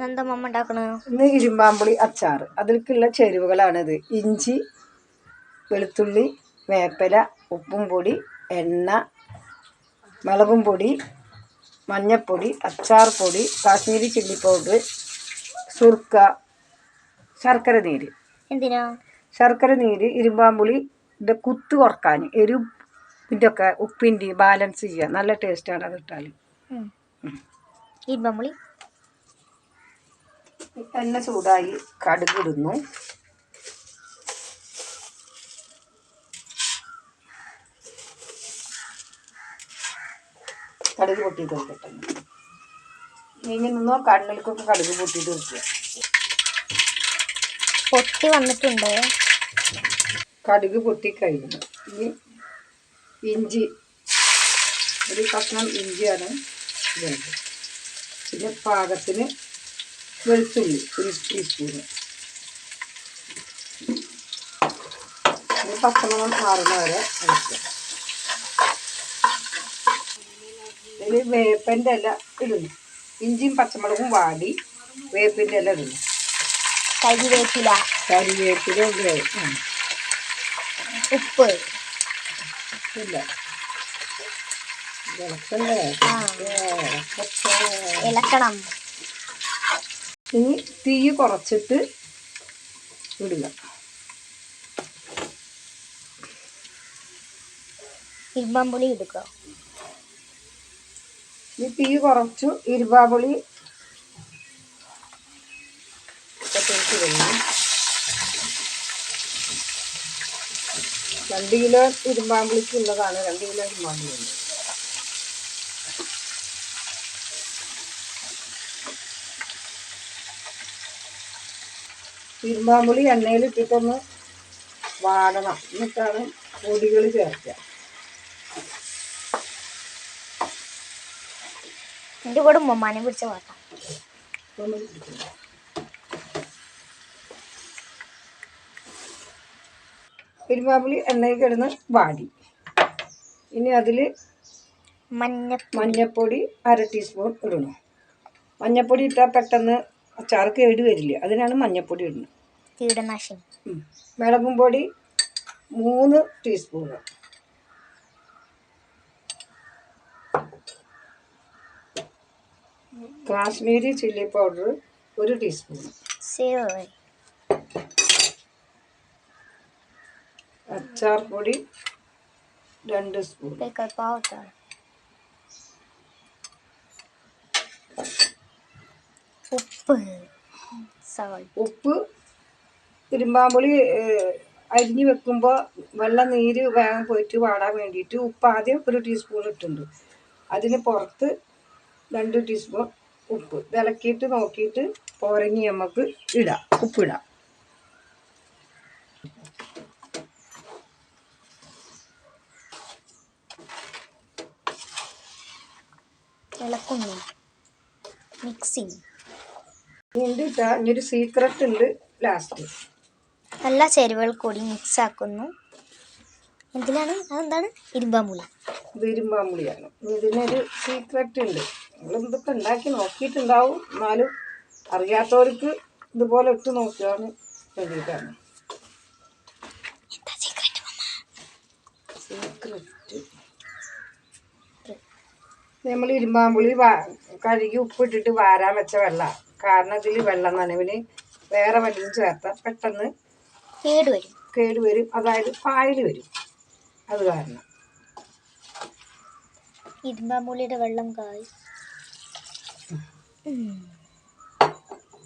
എന്താ മമ്മ ഉണ്ടാക്കണത്? ഇന്ന് ഇരുമ്പാമ്പുളി അച്ചാർ. അതിലേക്കുള്ള ചേരുവകളാണിത്: ഇഞ്ചി, വെളുത്തുള്ളി, വേപ്പില, ഉപ്പും പൊടി, എണ്ണ, മുളകും പൊടി, മഞ്ഞൾപ്പൊടി, അച്ചാർ പൊടി, കാശ്മീരി ചില്ലി പൗഡർ, സുർക്ക, ശർക്കര നീര്. എന്തിനാ ശർക്കര നീര്? ഇരുമ്പാമ്പുളിയുടെ കുത്ത് കുറക്കാൻ, എരിവിൻ്റെ ഒക്കെ ഉപ്പിൻ്റെ ബാലൻസ് ചെയ്യുക. നല്ല ടേസ്റ്റാണ് അത് ഇട്ടാൽ. ഇരുമ്പാമ്പുളി എണ്ണ ചൂടായി കടുക് ഇടുന്നു. കടുക് പൊട്ടിയിട്ട് വെക്കട്ടെ. നീങ്ങി നിന്നോ, കണ്ണിലേക്കൊക്കെ കടുക് പൊട്ടിയിട്ട് വെക്കുക. പൊട്ടി വന്നിട്ടുണ്ട്. കടുക് പൊട്ടിക്കഴിഞ്ഞു. ഇനി ഇഞ്ചി, ഒരു കഷ്ണം ഇഞ്ചിയാണ് വേണ്ടത്. പിന്നെ പാകത്തിന് വെളുത്തുള്ളി, ഒരു ടീസ്പൂണ്. പച്ചമുളക് മാറുന്ന വരെ അരയ്ക്കുക. ഇതിൽ വേപ്പിൻ്റെ ഇല ഇടുന്നു. ഇഞ്ചിയും പച്ചമുളകും വാടി വേപ്പിൻ്റെ ഇല ഇടുന്നു. കരിവേപ്പില ഉപ്പ് ഇല്ല, ഇളക്കണം. ഇനി തീ കുറച്ചിട്ട് ഇടുക. ഇരുമ്പാമ്പുളി എടുക്കുക. ഈ തീ കുറച്ചു. ഇരുമ്പാമ്പുളി 2 കിലോ ഇരുമ്പാമ്പുളിക്കുള്ളതാണ്. 2 കിലോ ഇരുമ്പാമ്പുളി ഉണ്ട്. ഇരുമ്പാമ്പുളി എണ്ണയിലിട്ടിട്ടൊന്ന് വാടണം. എന്നിട്ടാണ് പൊടികൾ ചേർക്കുക. എൻ്റെ കൂടെ ഉമ്മമാനെ പിടിച്ച വാട്ടാം. ഇരുമ്പാമ്പുളി എണ്ണയിൽ കിടന്ന് വാടി. ഇനി അതിൽ മഞ്ഞൾപ്പൊടി 1/2 ടീസ്പൂൺ ഇടണം. മഞ്ഞൾപ്പൊടി ഇട്ടാൽ പെട്ടെന്ന് അച്ചാർ കേട് വരില്ല. അതിനാണ് മഞ്ഞൾപ്പൊടി ഇടുന്നത്. കീടനാശിനി. മുളകും പൊടി 3 teaspoon. Kashmiri chilli powder 1 teaspoon. അച്ചാർ പൊടി 2 സ്പൂൺ. ഉപ്പ് ഇരുമ്പാമ്പുളി അരിഞ്ഞ് വെക്കുമ്പോൾ വെള്ളം നീര് വേഗം പോയിട്ട് വാടാൻ വേണ്ടിയിട്ട് ഉപ്പ് ആദ്യം 1 ടീസ്പൂൺ ഇട്ടുണ്ട്. അതിന് പുറത്ത് 2 ടീസ്പൂൺ ഉപ്പ്. ഇളക്കിയിട്ട് നോക്കിയിട്ട് പോരെങ്കിൽ നമുക്ക് ഇടാം, ഉപ്പിടാം. ഇളക്കുന്നു. മിക്സിങ്. ഇനിയൊരു സീക്രട്ട് ഉണ്ട് ലാസ്റ്റ്. എല്ലാ ചേരുവകൾ കൂടി മിക്സ് ആക്കുന്നു. എന്തിനാണ്? അതെന്താണ്? ഇരുമ്പാമ്പുളി. ഇത് ഇരുമ്പാമ്പുളിയാണ്. ഇതിനൊരു സീക്രട്ട് ഉണ്ട്. നിങ്ങളിതൊക്കെ ഉണ്ടാക്കി നോക്കിയിട്ടുണ്ടാവും. എന്നാലും അറിയാത്തവർക്ക് ഇതുപോലെ ഇട്ട് നോക്കുകയാണ് വേണ്ടിയിട്ടാണ്. സീക്രട്ട് നമ്മൾ ഇരുമ്പാമ്പുളി കഴുകി ഉപ്പിട്ടിട്ട് വാരാൻ വെച്ച വെള്ളം. കാരണം ഇതിൽ വെള്ളം നനവിന് വേറെ വല്ലതും ചേർത്താൽ പെട്ടെന്ന് കേടുവരും. അതായത് പായൽ വരും. അത് കാരണം ഇരുമ്പാമ്പുളിയുടെ വെള്ളം കായ്.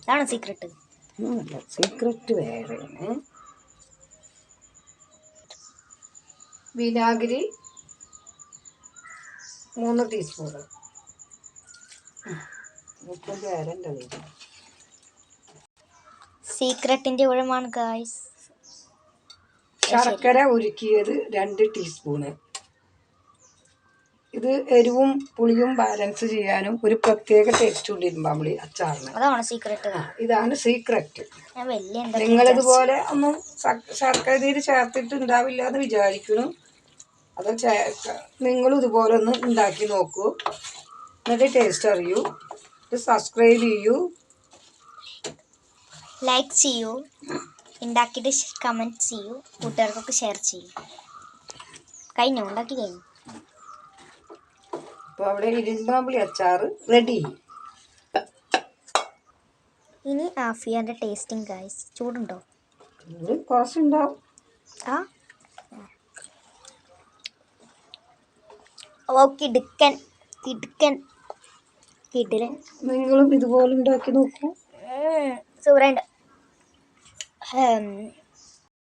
അതാണ് സീക്രട്ട്. സീക്രട്ട് വേറെയാണ്. വിനാഗിരി 3 ടീസ്പൂൺ. സീക്രട്ടിന്റെ ഉഴമാണ് ഗായ്സ്. ശർക്കര ഉരുക്കിയത് 2 ടീസ്പൂണ്. ഇത് എരിവും പുളിയും ബാലൻസ് ചെയ്യാനും ഒരു പ്രത്യേക ടേസ്റ്റ് ഉണ്ട് ഇരുമ്പാമ്പുളി അച്ചാറിന്. അതാണ് സീക്രട്ട്. ഇതാണ് സീക്രട്ട്. നിങ്ങളിതുപോലെ ഒന്നും ശർക്കര നീര് ചേർത്തിട്ട് ഉണ്ടാവില്ല എന്ന് വിചാരിക്കുന്നു. അത് നിങ്ങളും ഇതുപോലെ ഒന്ന് ഉണ്ടാക്കി നോക്കൂ. എന്നിട്ട് ടേസ്റ്റ് അറിയൂ. സബ്സ്ക്രൈബ് ചെയ്യൂ. ലൈക്ക് ചെയ്യൂ, ഉണ്ടാക്കിയിട്ട് കമൻറ്റ് ചെയ്യൂ, കൂട്ടുകാർക്കൊക്കെ ഷെയർ ചെയ്യൂ. കഴിഞ്ഞോ? ഉണ്ടാക്കി കഴിഞ്ഞു. അപ്പോൾ അവിടെ ഇരുമ്പാമ്പുളി അച്ചാർ റെഡി. ഇനി ആഫിയാൻ്റെ ടേസ്റ്റിംഗ് ഗൈസ്. ചൂടുണ്ടോ? ചൂട് കുറച്ചുണ്ടാവും. ആ ഓക്കെ, ഇടുക്കൻ കിടുക്കൻ കിടിലൻ. നിങ്ങളും ഇതുപോലെ ഉണ്ടാക്കി നോക്കൂ. സൂപ്പറുണ്ട്.